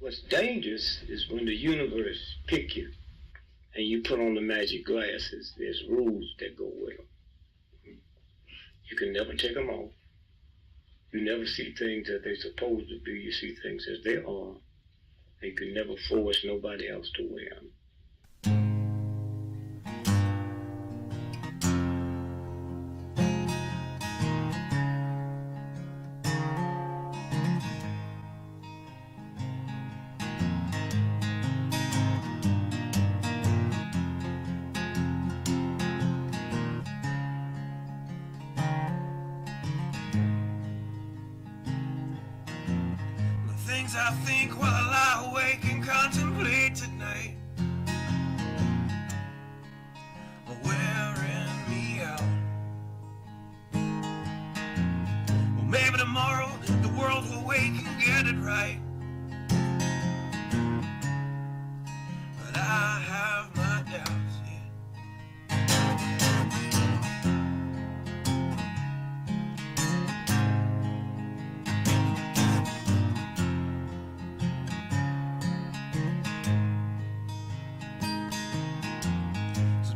What's dangerous is when the universe pick you and you put on the magic glasses. There's rules that go with them. You can never take them off. You never see things as they're supposed to be. You see things as they are. And you can never force nobody else to wear them. I think while I lie awake and contemplate tonight are wearing me out. Well, maybe tomorrow the world will wake and get it right, but I have my doubts, yeah.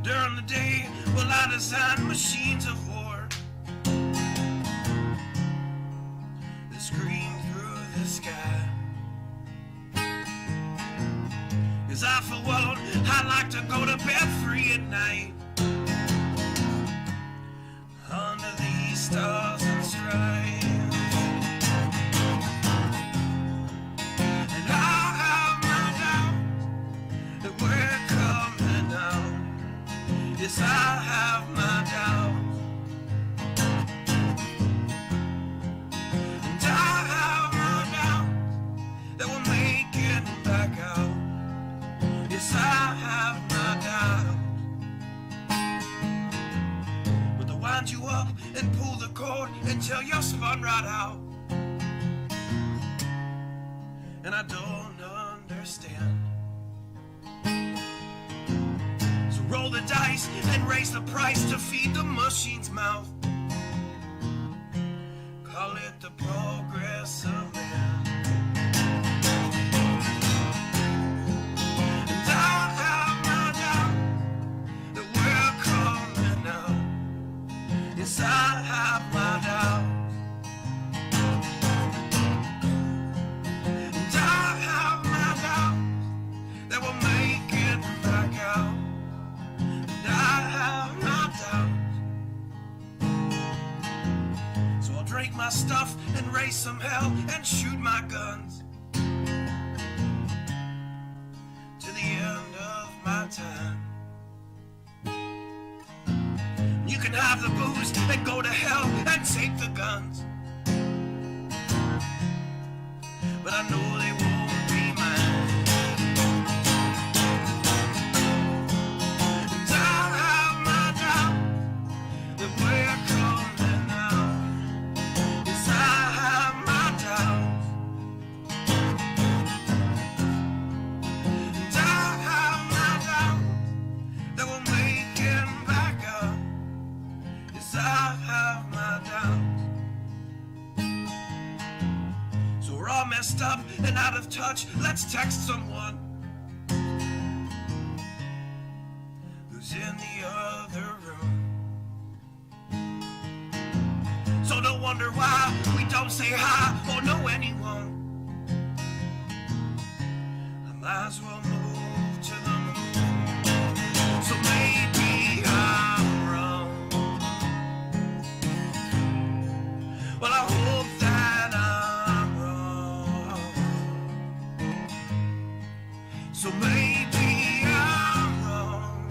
During the day, well, I design machines of war that scream through the sky. 'Cause I, for one, I like to go to bed free at night under these stars and stripes. And I have my doubts that we're coming out. Yes, I have my doubts, and I have my doubts that we'll make it back out. Yes, I have my doubts, but they'll wind you up and pull the cord until you're spun right out. And I don't understand. Roll the dice and raise the price to feed the machine's mouth. Call it the progress of man. And I have my doubt that we're coming out. Yes, I have my doubt. And I have my doubt that we'll make it back out. I have my doubts, so I'll drink my stuff and raise some hell and shoot my guns to the end of my time. You can have the booze and go to hell and take the guns, but I know they won't be mine. We're coming out. Yes, I have my doubts, and I have my doubts that we'll make it back up. Yes, I have my doubts. So we're all messed up and out of touch. Let's text someone who's in the other room. So don't wonder why we don't say hi or know anyone. I might as well move to the moon. So maybe I'm wrong. Well, I hope that I'm wrong. So maybe I'm wrong.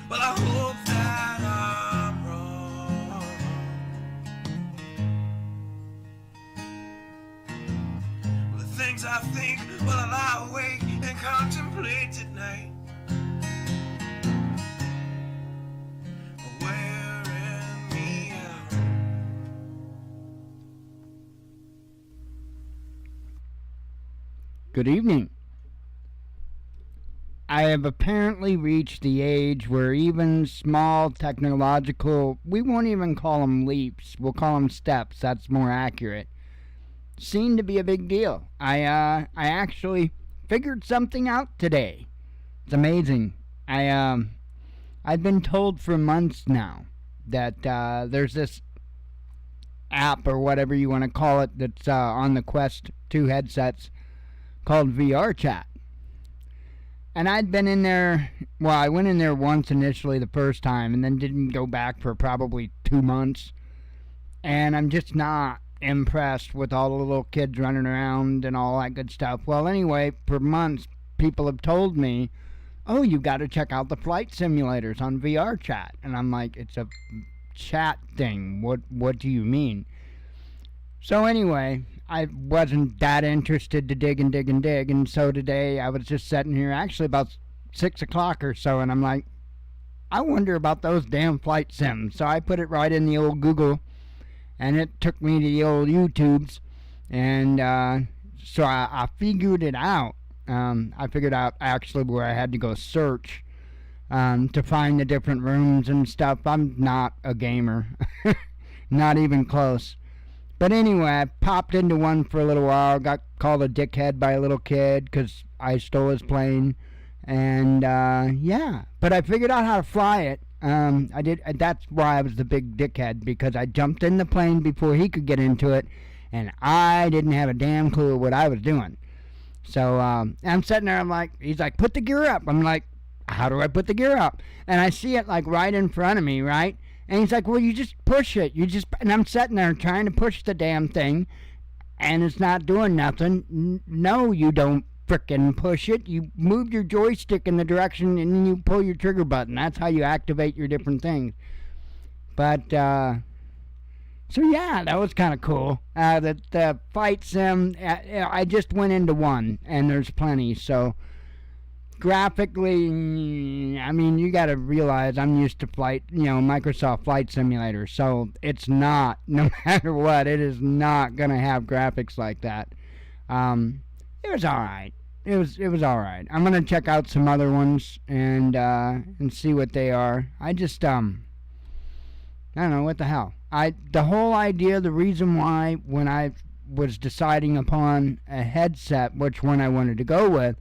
Well, I hope that I'm wrong. Well, the things I think while I lie awake and contemplate at night are wearing me out. Good evening. I have apparently reached the age where even small technological, we won't even call them leaps, we'll call them steps, that's more accurate, seemed to be a big deal. I actually figured something out today. It's amazing. I've been told for months now that there's this app or whatever you want to call it that's on the Quest 2 headsets called VR Chat. And I'd been in there, well, I went in there once initially the first time and then didn't go back for probably 2 months. And I'm just not impressed with all the little kids running around and all that good stuff. Well, anyway, for months, people have told me, oh, you got to check out the flight simulators on VR Chat. And I'm like, it's a chat thing. What do you mean? So anyway, I wasn't that interested to dig. And so today I was just sitting here, actually about 6 o'clock or so, and I'm like, I wonder about those damn flight sims. So I put it right in the old Google, and it took me to the old YouTubes, and so I figured it out. I figured out actually where I had to go search to find the different rooms and stuff. I'm not a gamer, not even close. But anyway, I popped into one for a little while, got called a dickhead by a little kid because I stole his plane, and yeah. But I figured out how to fly it. I did. That's why I was the big dickhead, because I jumped in the plane before he could get into it, and I didn't have a damn clue what I was doing. So I'm sitting there, I'm like, he's like, put the gear up. I'm like, how do I put the gear up? And I see it like right in front of me, right? And he's like, well, you just push it. And I'm sitting there trying to push the damn thing, and it's not doing nothing. No, you don't frickin' push it. You move your joystick in the direction, and then you pull your trigger button. That's how you activate your different things. But, so yeah, that was kind of cool. The fight sim, I just went into one, and there's plenty, so graphically, I mean, you got to realize I'm used to Microsoft Flight Simulator, so it's not, no matter what, it is not going to have graphics like that. It was alright. It was alright. I'm going to check out some other ones and see what they are. I just, I don't know, what the hell. The whole idea, the reason why, when I was deciding upon a headset, which one I wanted to go with,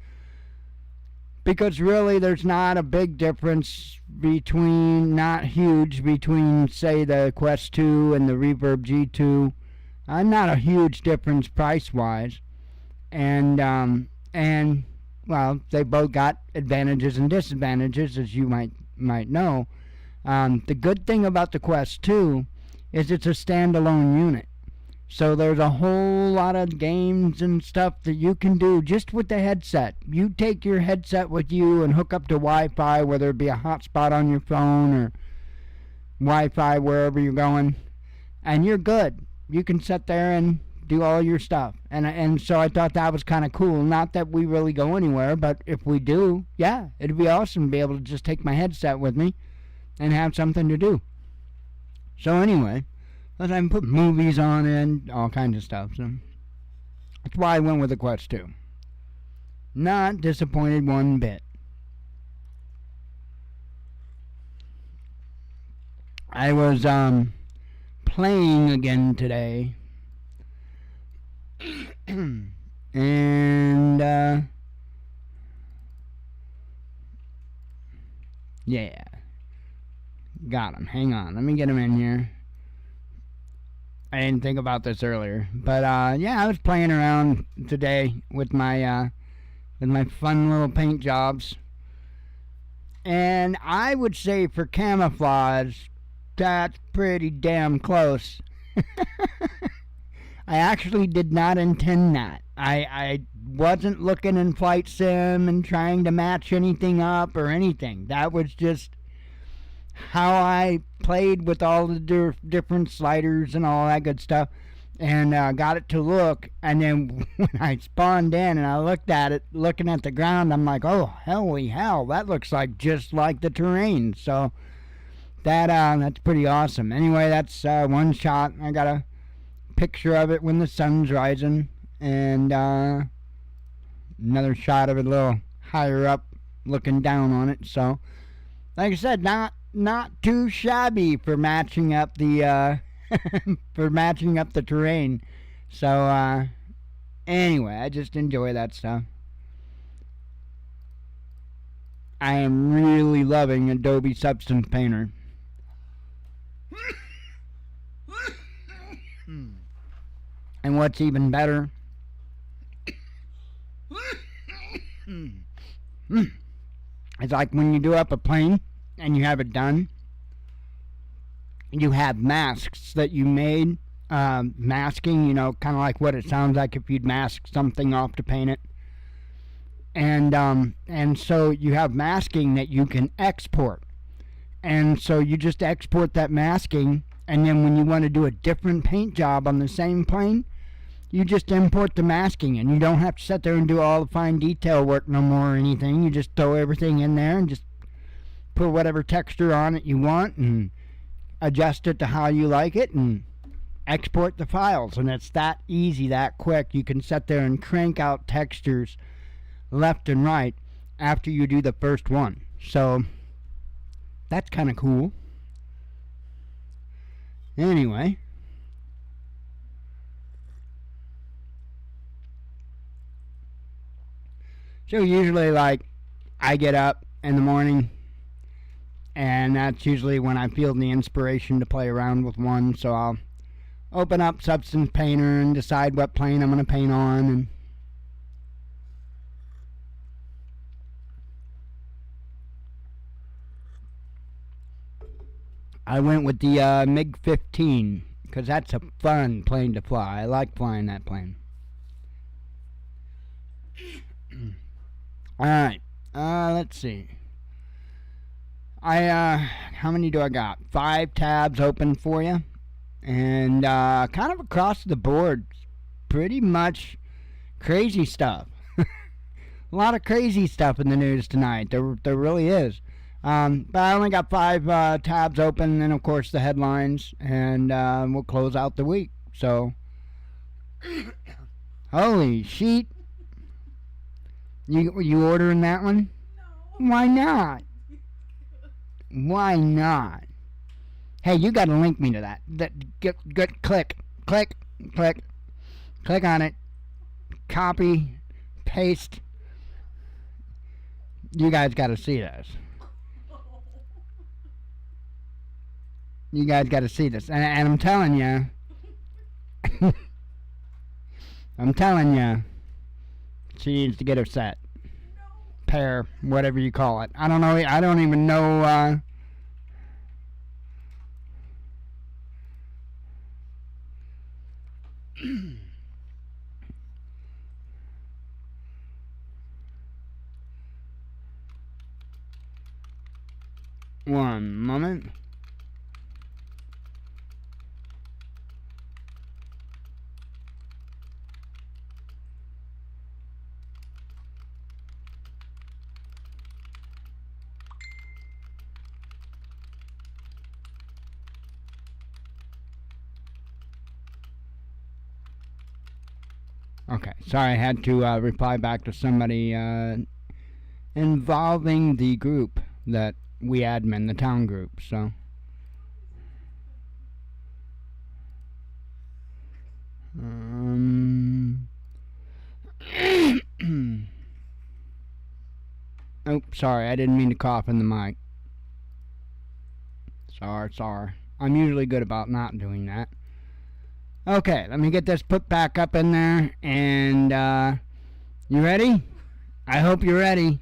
because really there's not a big difference not huge between, say, the Quest 2 and the Reverb G2. Not a huge difference price-wise. And, well, they both got advantages and disadvantages, as you might know. The good thing about the Quest 2 is it's a standalone unit. So there's a whole lot of games and stuff that you can do just with the headset. You take your headset with you and hook up to Wi-Fi, whether it be a hotspot on your phone or Wi-Fi wherever you're going, and you're good. You can sit there and do all your stuff. And so I thought that was kind of cool. Not that we really go anywhere, but if we do, yeah, it'd be awesome to be able to just take my headset with me and have something to do. So anyway, I can put movies on and all kinds of stuff. So that's why I went with the Quest 2. Not disappointed one bit. I was playing again today. And yeah. Got him. Hang on. Let me get him in here. I didn't think about this earlier, but yeah, I was playing around today with my fun little paint jobs, and I would say for camouflage, that's pretty damn close. I actually did not intend that. I wasn't looking in Flight Sim and trying to match anything up or anything. That was just how I played with all the different sliders and all that good stuff, and got it to look. And then when I spawned in and I looked at it, looking at the ground, I'm like, oh, holy hell, that looks like just like the terrain. So that's pretty awesome. Anyway, that's one shot. I got a picture of it when the sun's rising, and another shot of it a little higher up, looking down on it. So, like I said, not too shabby for matching up the for matching up the terrain. So, anyway, I just enjoy that stuff. I am really loving Adobe Substance Painter. And what's even better, it's like when you do up a plane and you have it done, you have masks that you made, masking, kind of like what it sounds like if you'd mask something off to paint it. And so you have masking that you can export. And so you just export that masking, and then when you want to do a different paint job on the same plane, you just import the masking, and you don't have to sit there and do all the fine detail work no more or anything. You just throw everything in there and just put whatever texture on it you want and adjust it to how you like it and export the files. And it's that easy, that quick. You can sit there and crank out textures left and right after you do the first one. So that's kind of cool. Anyway, so usually, like, I get up in the morning, and that's usually when I feel the inspiration to play around with one. So I'll open up Substance Painter and decide what plane I'm going to paint on. And I went with the MiG-15 because that's a fun plane to fly. I like flying that plane. Alright, let's see. How many do I got? 5 tabs open for you. And kind of across the board, pretty much crazy stuff. A lot of crazy stuff in the news tonight. There really is. But I only got 5 tabs open, and of course the headlines, and we'll close out the week. So, holy sheet! You ordering that one? No. Why not? Why not? Hey, you got to link me to that. Click on it. Copy, paste. You guys got to see this. You guys got to see this, and I'm telling you, she needs to get her set, pair, whatever you call it. I don't know. I don't even know. One moment. Okay, sorry, I had to reply back to somebody involving the group that we admin, the town group, so. Oh, sorry, I didn't mean to cough in the mic. Sorry. I'm usually good about not doing that. Okay, let me get this put back up in there, and you ready? I hope you're ready.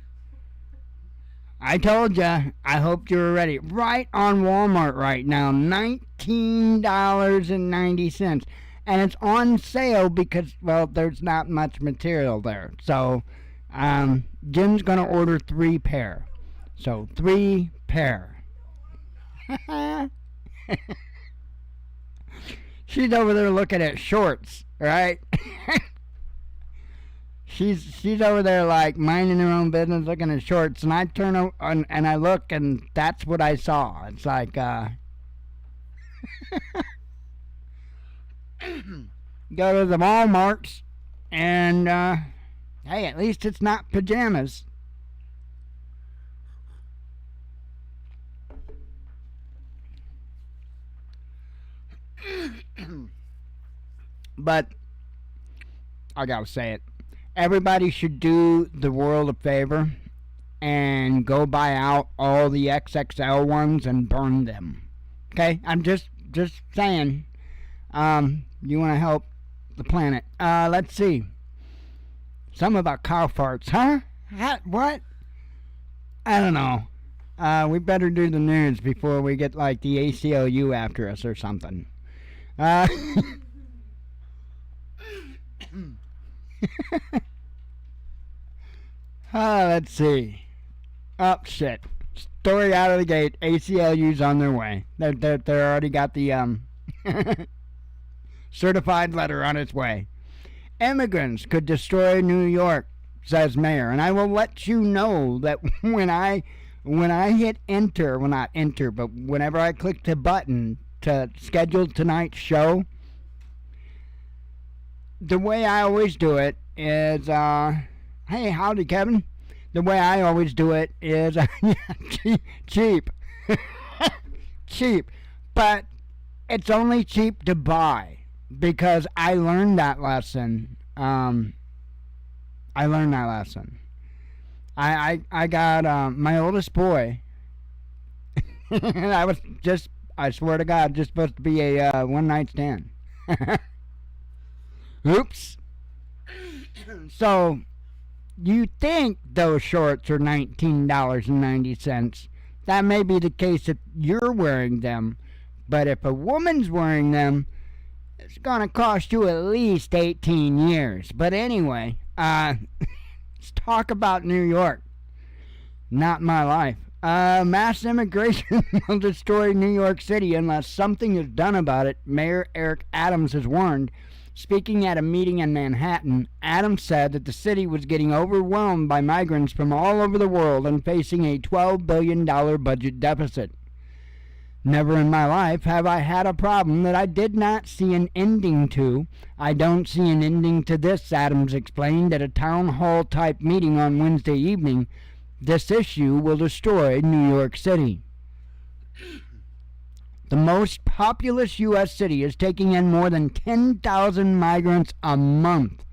I told ya, I hope you were ready. Right on Walmart right now, $19.90. And it's on sale because, well, there's not much material there. So, Jim's going to order 3 pair. So, 3 pair. She's over there looking at shorts, right? She's over there like minding her own business, looking at shorts, and I turn over and I look, and that's what I saw. It's like, go to the Walmarts, and hey, at least it's not pajamas. But I gotta say it. Everybody should do the world a favor and go buy out all the XXL ones and burn them. Okay? I'm just saying. You want to help the planet. Let's see. Some about cow farts, huh? What? I don't know. We better do the news before we get like the ACLU after us or something. Let's see. Oh, shit. Story out of the gate. ACLU's on their way. They're already got the certified letter on its way. Immigrants could destroy New York, says mayor. And I will let you know that when I hit enter, well, not enter, but whenever I click the button to schedule tonight's show, the way I always do it is, hey, howdy, Kevin. The way I always do it is cheap. Cheap. But it's only cheap to buy because I learned that lesson. I got my oldest boy. I swear to God, just supposed to be a one-night stand. Oops. So, you think those shorts are $19.90. That may be the case if you're wearing them. But if a woman's wearing them, it's going to cost you at least 18 years. But anyway, let's talk about New York. Not my life. Mass immigration will destroy New York City unless something is done about it, Mayor Eric Adams has warned. Speaking at a meeting in Manhattan, Adams said that the city was getting overwhelmed by migrants from all over the world and facing a $12 billion budget deficit. Never in my life have I had a problem that I did not see an ending to. I don't see an ending to this, Adams explained at a town hall type meeting on Wednesday evening. This issue will destroy New York City. The most populous U.S. city is taking in more than 10,000 migrants a month,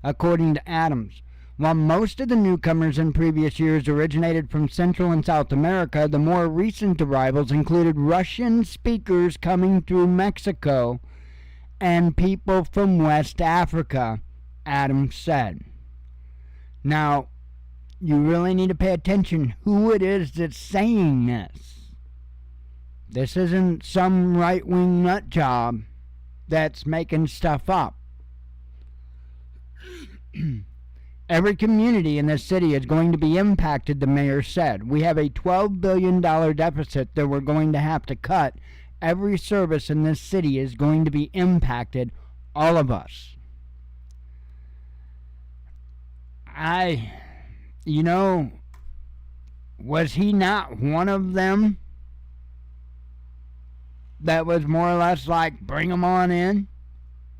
according to Adams. While most of the newcomers in previous years originated from Central and South America, the more recent arrivals included Russian speakers coming through Mexico and people from West Africa, Adams said. Now, you really need to pay attention who it is that's saying this. This isn't some right-wing nut job that's making stuff up. Every community in this city is going to be impacted, the mayor said. We have a $12 billion deficit that we're going to have to cut. Every service in this city is going to be impacted, all of us. Was he not one of them that was more or less like, bring him on in?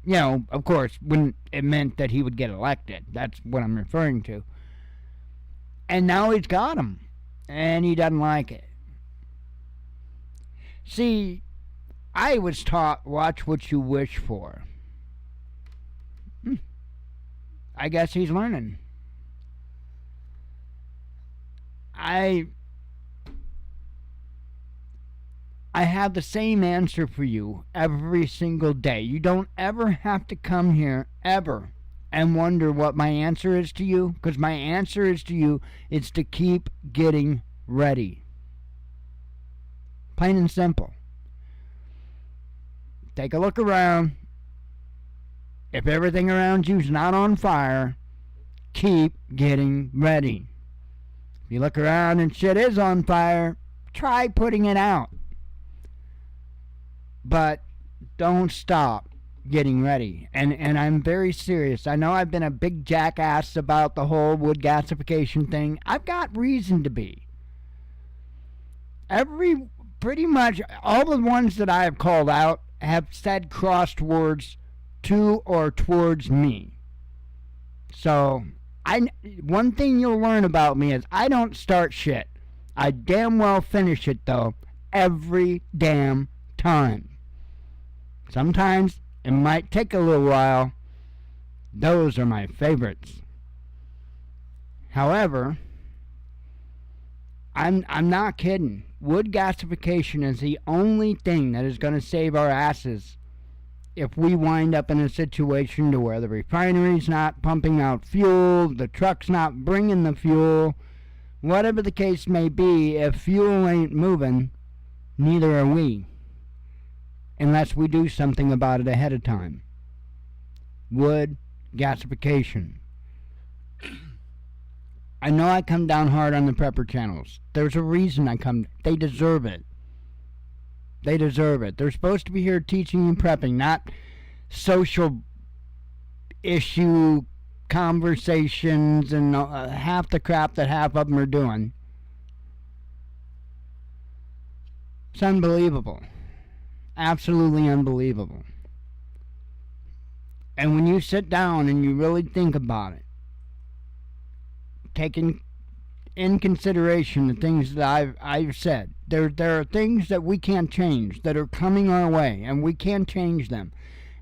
You know, of course, when it meant that he would get elected. That's what I'm referring to. And now he's got him. And he doesn't like it. See, I was taught, watch what you wish for. I guess he's learning. I have the same answer for you every single day. You don't ever have to come here, ever, and wonder what my answer is to you, because my answer is to you is to keep getting ready. Plain and simple. Take a look around. If everything around you's not on fire, keep getting ready. If you look around and shit is on fire, try putting it out. But don't stop getting ready. And I'm very serious. I know I've been a big jackass about the whole wood gasification thing. I've got reason to be. Pretty much all the ones that I have called out have said crossed words to or towards me. So, one thing you'll learn about me is I don't start shit. I damn well finish it, though, every damn time. Sometimes it might take a little while. Those are my favorites. However, I'm not kidding. Wood gasification is the only thing that is going to save our asses if we wind up in a situation to where the refinery's not pumping out fuel, the truck's not bringing the fuel, whatever the case may be. If fuel ain't moving, neither are we, unless we do something about it ahead of time. Wood gasification. I know I come down hard on the prepper channels. There's a reason I come. They deserve it. They deserve it. They're supposed to be here teaching you prepping, not social issue conversations and half the crap that half of them are doing. It's unbelievable. Absolutely unbelievable. And when you sit down and you really think about it, taking in consideration the things that I've said, there are things that we can't change that are coming our way, and we can't change them.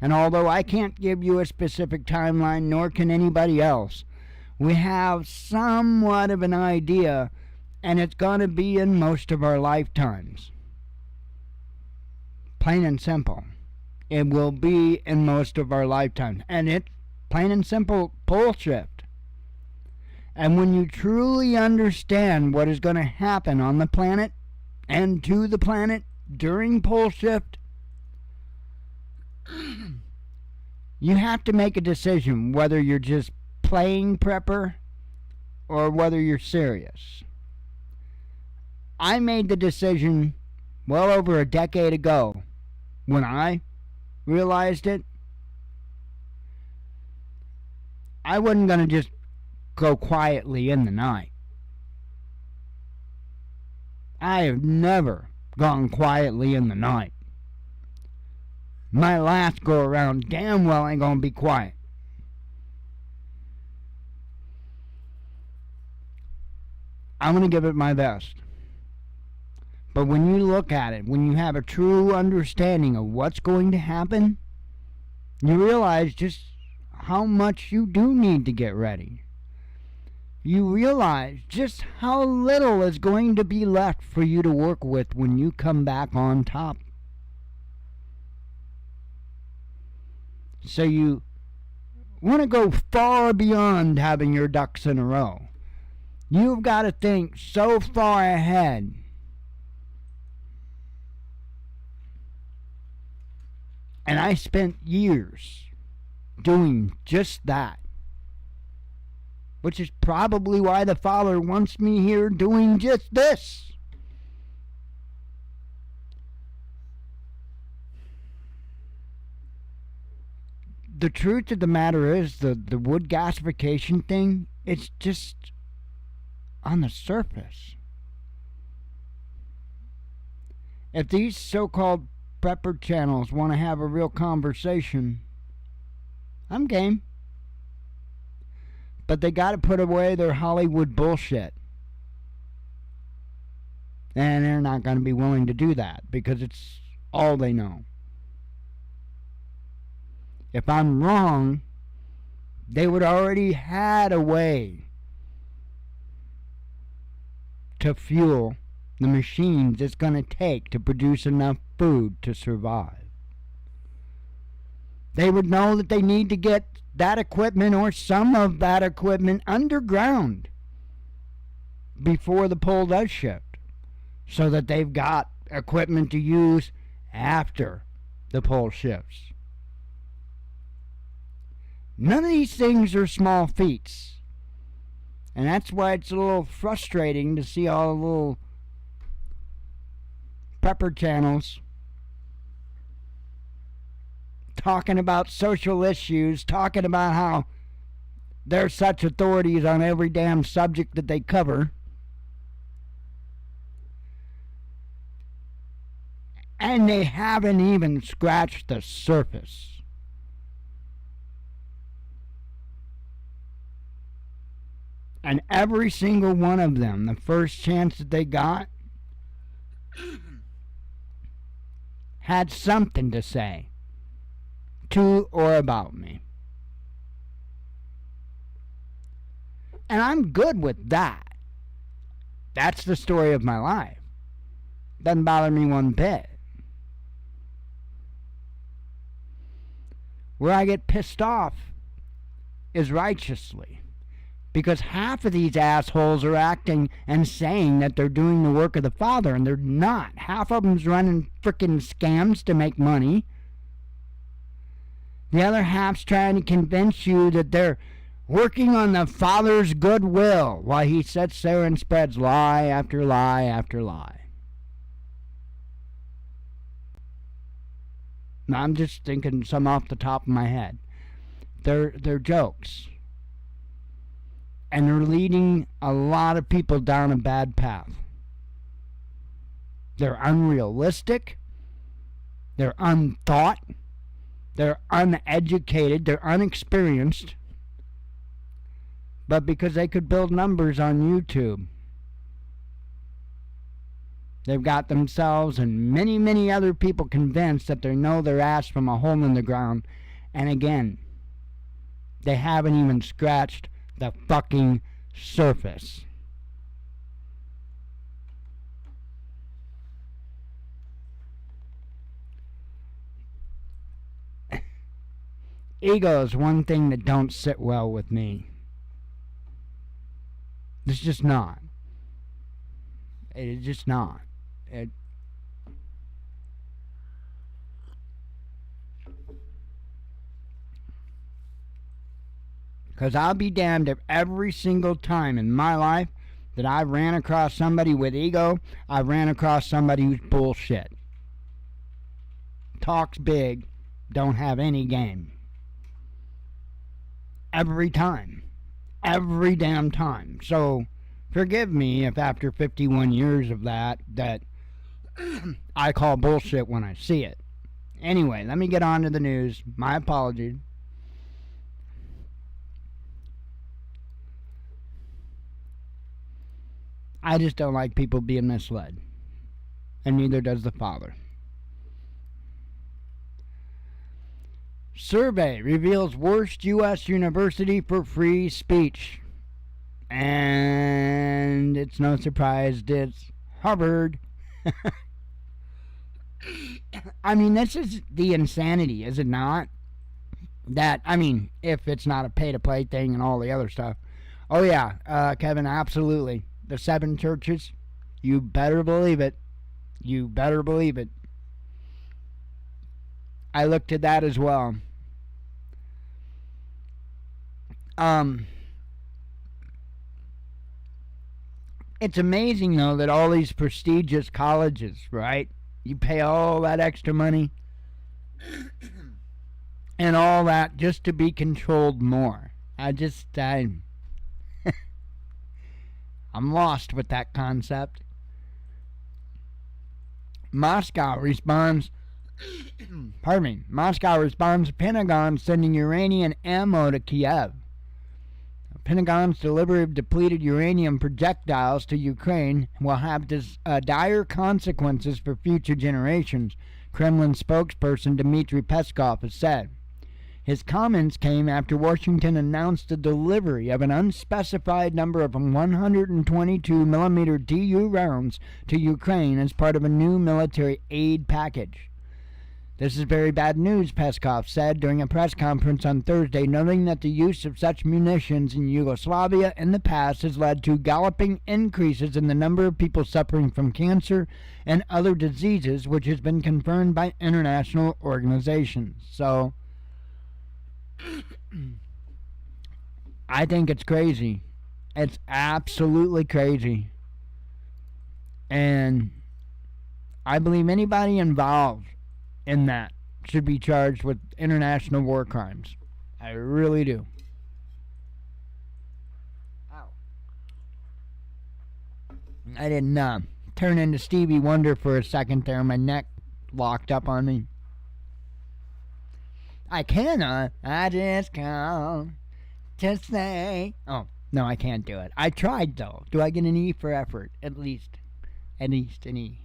And although I can't give you a specific timeline, nor can anybody else, we have somewhat of an idea, and it's going to be in most of our lifetimes. Plain and simple. It will be in most of our lifetimes. And it's plain and simple pole shift. And when you truly understand what is going to happen on the planet and to the planet during pole shift, you have to make a decision whether you're just playing prepper or whether you're serious. I made the decision well over a decade ago when I realized it. I wasn't going to just go quietly in the night. I have never gone quietly in the night. My last go around damn well ain't gonna be quiet. I'm gonna give it my best. But when you look at it, when you have a true understanding of what's going to happen, you realize just how much you do need to get ready. You realize just how little is going to be left for you to work with when you come back on top. So you want to go far beyond having your ducks in a row. You've got to think so far ahead. And I spent years doing just that. Which is probably why the Father wants me here doing just this. The truth of the matter is, the wood gasification thing, it's just on the surface. If these so-called prepper channels want to have a real conversation, I'm game. But they got to put away their Hollywood bullshit. And they're not going to be willing to do that because it's all they know. If I'm wrong, they would already had a way to fuel the machines it's going to take to produce enough food to survive. They would know that they need to get that equipment or some of that equipment underground before the pole does shift, so that they've got equipment to use after the pole shifts. None of these things are small feats, and that's why it's a little frustrating to see all the little prepper channels talking about social issues, talking about how they're such authorities on every damn subject that they cover. And they haven't even scratched the surface. And every single one of them, the first chance that they got, had something to say to or about me. And I'm good with that. That's the story of my life. Doesn't bother me one bit. Where I get pissed off is righteously. Because half of these assholes are acting and saying that they're doing the work of the Father, and they're not. Half of them's running frickin' scams to make money. The other half's trying to convince you that they're working on the Father's goodwill while he sits there and spreads lie after lie after lie. Now, I'm just thinking some off the top of my head. They're jokes. And they're leading a lot of people down a bad path. They're unrealistic. They're unthought. They're uneducated. They're unexperienced. But because they could build numbers on YouTube, they've got themselves and many, many other people convinced that they know their ass from a hole in the ground. And again, they haven't even scratched the fucking surface. Ego is one thing that don't sit well with me. It's just not. It's just not. Because I'll be damned if every single time in my life that I ran across somebody with ego, I ran across somebody who's bullshit. Talks big, don't have any game. Every time. Every damn time. So, forgive me if after 51 years of that I call bullshit when I see it. Anyway, let me get on to the news. My apologies. I just don't like people being misled. And neither does the Father. Survey reveals worst U.S. university for free speech. And it's no surprise it's Harvard. I mean, this is the insanity, is it not? That, I mean, if it's not a pay-to-play thing and all the other stuff. Oh yeah, Kevin, absolutely. The 7 churches, you better believe it. You better believe it. I looked at that as well. It's amazing, though, that all these prestigious colleges, right? You pay all that extra money and all that just to be controlled more. I'm lost with that concept. Moscow responds to Pentagon sending Iranian ammo to Kiev. Pentagon's delivery of depleted uranium projectiles to Ukraine will have dire consequences for future generations, Kremlin spokesperson Dmitry Peskov has said. His comments came after Washington announced the delivery of an unspecified number of 122mm DU rounds to Ukraine as part of a new military aid package. This is very bad news, Peskov said during a press conference on Thursday, noting that the use of such munitions in Yugoslavia in the past has led to galloping increases in the number of people suffering from cancer and other diseases, which has been confirmed by international organizations. So, I think it's crazy. It's absolutely crazy. And I believe anybody involved in that should be charged with international war crimes. I really do. Ow. I didn't turn into Stevie Wonder for a second there. My neck locked up on me. I just come to say. Oh, no, I can't do it. I tried, though. Do I get an E for effort? At least an E.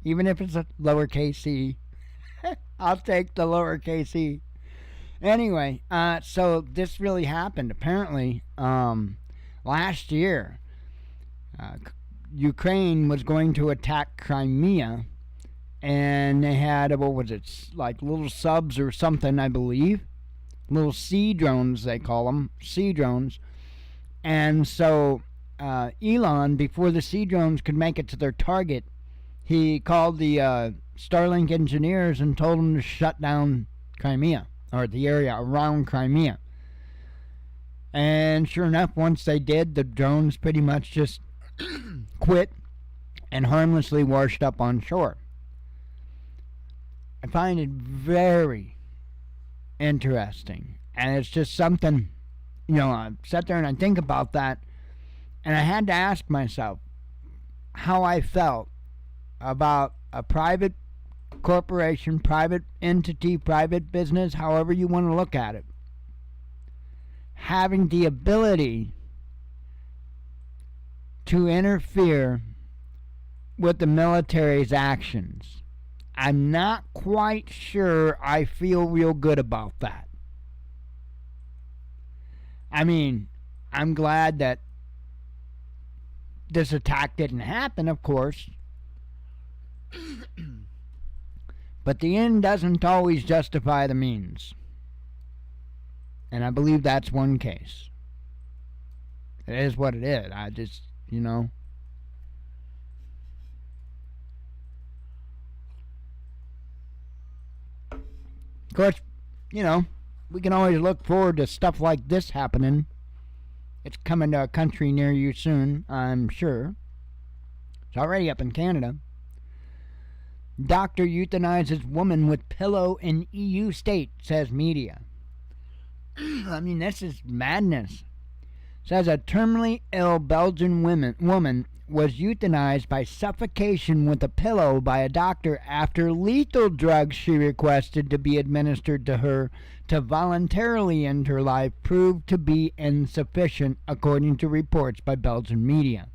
Even if it's a lowercase e. I'll take the lowercase e. Anyway, so this really happened. Apparently, last year, Ukraine was going to attack Crimea, and they had, what was it, like little subs or something, I believe. Little sea drones, they call them, sea drones. And so Elon, before the sea drones could make it to their target, he called the Starlink engineers and told them to shut down Crimea, or the area around Crimea. And sure enough, once they did, the drones pretty much just quit and harmlessly washed up on shore. I find it very interesting, and it's just something, I sat there and I think about that, and I had to ask myself how I felt about a private corporation, private entity, private business, however you want to look at it, having the ability to interfere with the military's actions. I'm not quite sure I feel real good about that. I mean, I'm glad that this attack didn't happen, of course. But the end doesn't always justify the means. And I believe that's one case. It is what it is. I just, Of course, we can always look forward to stuff like this happening. It's coming to a country near you soon, I'm sure. It's already up in Canada. Doctor euthanizes woman with pillow in EU state, says media. I mean, this is madness. Says a terminally ill Belgian woman was euthanized by suffocation with a pillow by a doctor after lethal drugs she requested to be administered to her to voluntarily end her life proved to be insufficient, according to reports by Belgian media.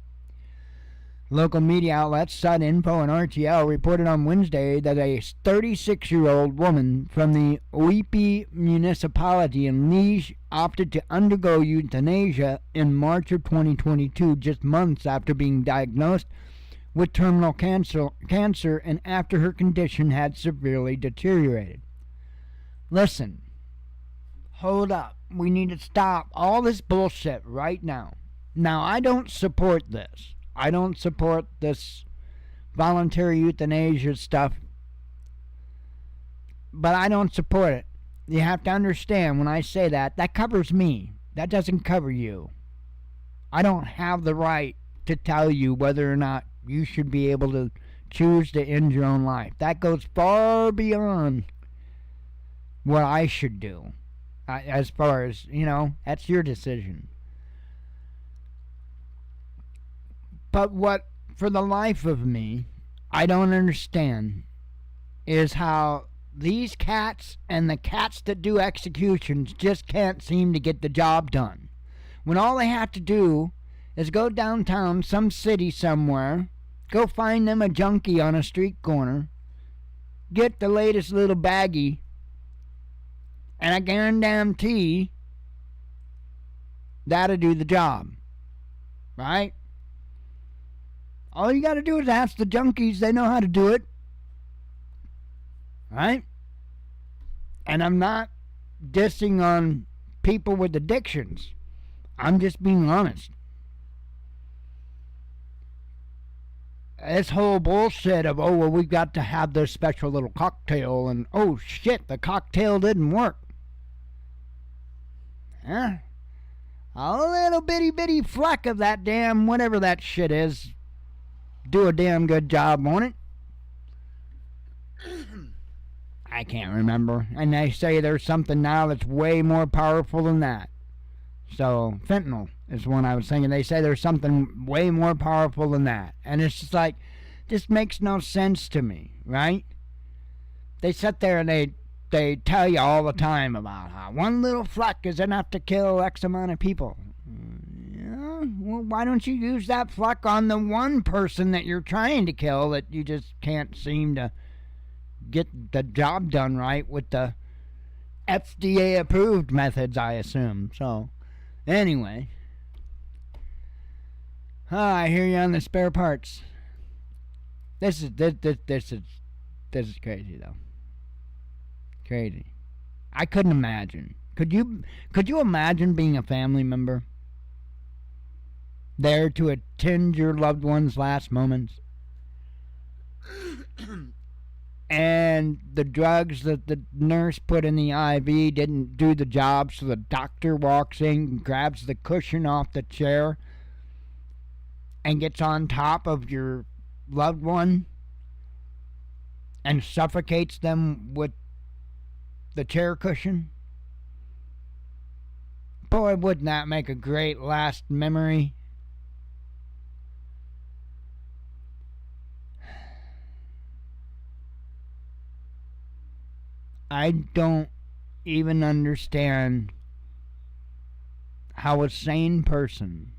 Local media outlets Sun Info and RTL reported on Wednesday that a 36-year-old woman from the Ouipi municipality in Liege opted to undergo euthanasia in March of 2022, just months after being diagnosed with terminal cancer and after her condition had severely deteriorated. Listen, hold up. We need to stop all this bullshit right now. Now, I don't support this. I don't support this voluntary euthanasia stuff, but I don't support it. You have to understand, when I say that, that covers me. That doesn't cover you. I don't have the right to tell you whether or not you should be able to choose to end your own life. That goes far beyond what I should do. As far as, that's your decision. But what, for the life of me, I don't understand is how these cats and the cats that do executions just can't seem to get the job done. When all they have to do is go downtown, some city somewhere, go find them a junkie on a street corner, get the latest little baggie, and I guarantee that'll do the job. Right? All you got to do is ask the junkies. They know how to do it. Right? And I'm not dissing on people with addictions. I'm just being honest. This whole bullshit of, we've got to have this special little cocktail, and, oh, shit, the cocktail didn't work. Huh? A little bitty fleck of that damn, whatever that shit is, do a damn good job on it. I can't remember. And they say there's something now that's way more powerful than that. So, fentanyl is one I was thinking. They say there's something way more powerful than that. And it's just like, this makes no sense to me, right? They sit there and they tell you all the time about how one little fleck is enough to kill X amount of people. Well, why don't you use that fleck on the one person that you're trying to kill that you just can't seem to get the job done right with the FDA approved methods, I assume. So, anyway, I hear you on the spare parts. This is crazy though. Crazy. I couldn't imagine. Could you imagine being a family member? There to attend your loved one's last moments? And the drugs that the nurse put in the IV didn't do the job, so the doctor walks in and grabs the cushion off the chair and gets on top of your loved one and suffocates them with the chair cushion. Boy, wouldn't that make a great last memory? I don't even understand how a sane person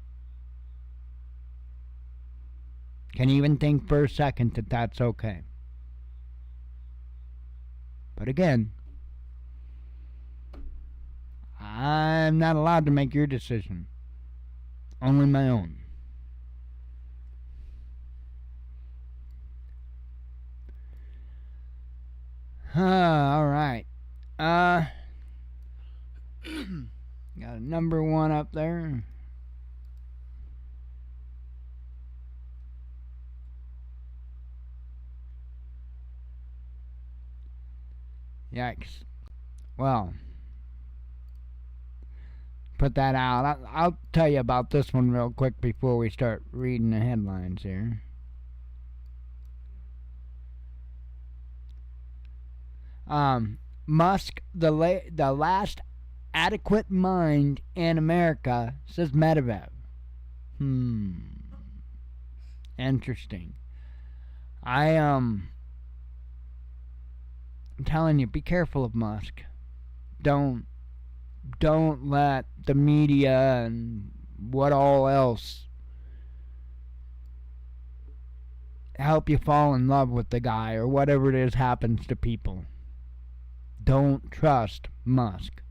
can even think for a second that that's okay. But again, I'm not allowed to make your decision. Only my own. All right. Got a number one up there. Yikes. Well, put that out. I'll tell you about this one real quick before we start reading the headlines here. Musk, the last adequate mind in America, says Medvedev. Interesting. I'm telling you, be careful of Musk. Don't let the media and what all else help you fall in love with the guy or whatever it is happens to people. Don't trust Musk.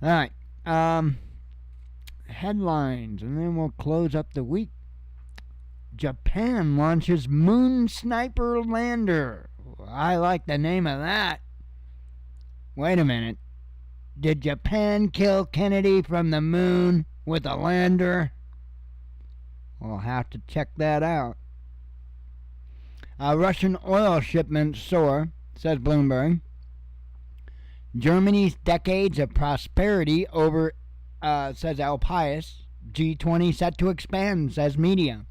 All right. Headlines, and then we'll close up the week. Japan launches Moon Sniper Lander. I like the name of that. Wait a minute. Did Japan kill Kennedy from the moon with a lander? We'll have to check that out. Russian oil shipments soar, says Bloomberg. Germany's decades of prosperity over, says El Pais. G20 set to expand, says media.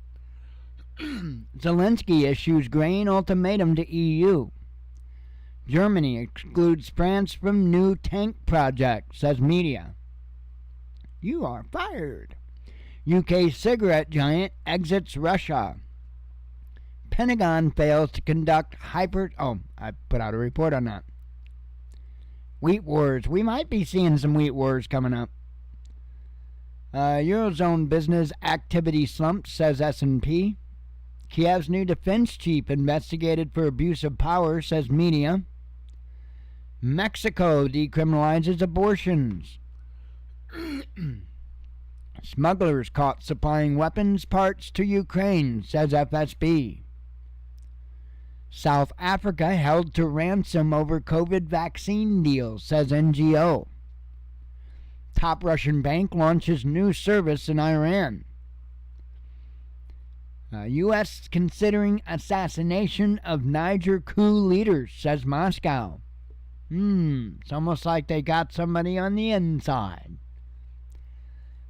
Zelensky issues grain ultimatum to EU. Germany excludes France from new tank project, says media. You are fired. UK cigarette giant exits Russia. Pentagon fails to conduct I put out a report on that. Wheat wars. We might be seeing some wheat wars coming up. Eurozone business activity slumps, says S&P. Kiev's new defense chief investigated for abuse of power, says media. Mexico decriminalizes abortions. Smugglers caught supplying weapons parts to Ukraine, says FSB. South Africa held to ransom over COVID vaccine deal, says NGO. Top Russian bank launches new service in Iran. U.S. considering assassination of Niger coup leaders, says Moscow. It's almost like they got somebody on the inside.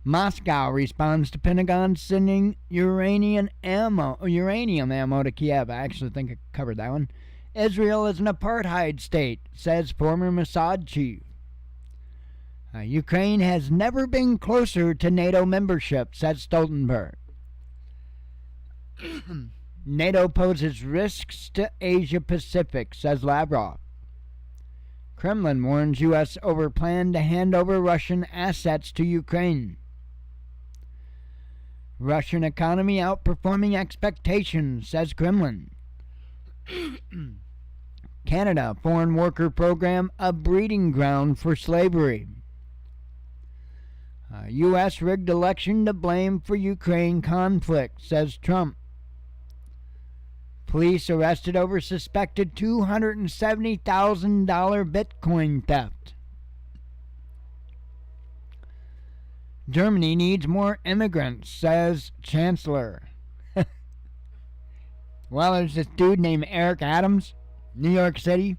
Moscow responds to Pentagon sending uranium ammo to Kiev. I actually think I covered that one. Israel is an apartheid state, says former Mossad chief. Ukraine has never been closer to NATO membership, says Stoltenberg. NATO poses risks to Asia Pacific, says Lavrov. Kremlin warns U.S. over plan to hand over Russian assets to Ukraine. Russian economy outperforming expectations, says Kremlin. Canada foreign worker program a breeding ground for slavery. U.S. rigged election to blame for Ukraine conflict, says Trump. Police arrested over suspected $270,000 Bitcoin theft. Germany needs more immigrants, says Chancellor. Well, there's this dude named Eric Adams, New York City.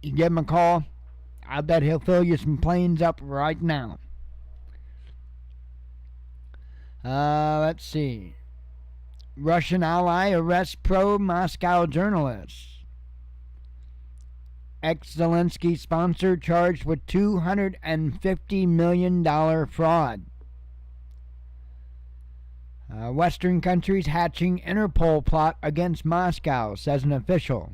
You give him a call, I bet he'll fill you some planes up right now. Let's see. Russian ally arrests pro-Moscow journalists. Ex-Zelensky sponsor charged with $250 million fraud. Western countries hatching Interpol plot against Moscow, says an official.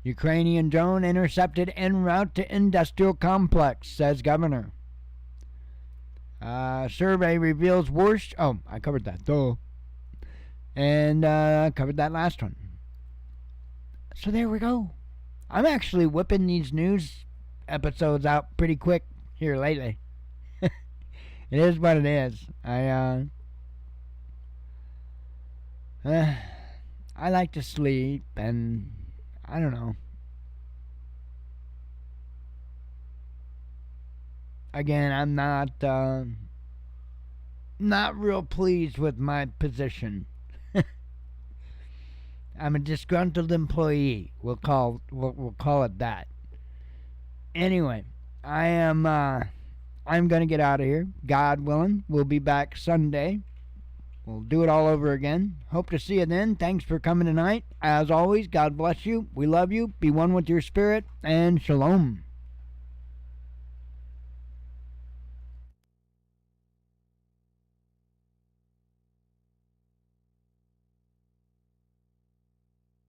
Ukrainian drone intercepted en route to industrial complex, says governor. Survey reveals worst... Oh, I covered that, though. And covered that last one. So there we go. I'm actually whipping these news episodes out pretty quick here lately. It is what it is. I like to sleep, and I don't know. Again, I'm not real pleased with my position. I'm a disgruntled employee. We'll call it that. Anyway, I'm gonna get out of here. God willing, we'll be back Sunday. We'll do it all over again. Hope to see you then. Thanks for coming tonight. As always, God bless you. We love you. Be one with your spirit, and shalom.